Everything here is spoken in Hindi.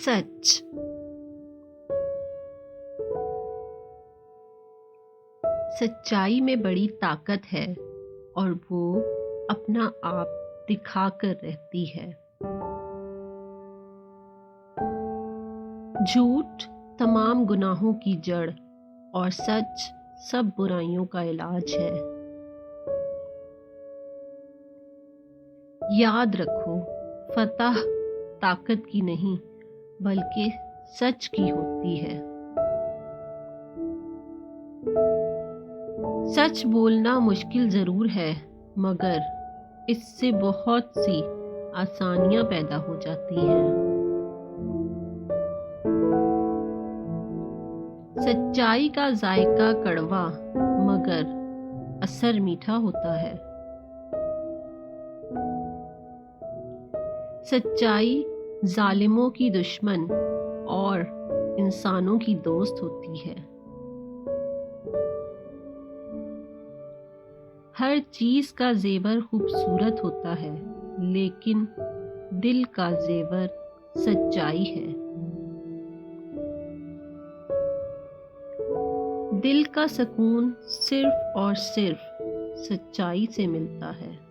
सच। सच्चाई में बड़ी ताकत है और वो अपना आप दिखाकर रहती है। झूठ तमाम गुनाहों की जड़ और सच सब बुराइयों का इलाज है। याद रखो, फतह ताकत की नहीं बल्कि सच की होती है। सच बोलना मुश्किल जरूर है, मगर इससे बहुत सी आसानियां पैदा हो जाती हैं। सच्चाई का जायका कड़वा मगर असर मीठा होता है। सच्चाई जालिमों की दुश्मन और इंसानों की दोस्त होती है। हर चीज का जेवर खूबसूरत होता है, लेकिन दिल का जेवर सच्चाई है। दिल का सुकून सिर्फ और सिर्फ सच्चाई से मिलता है।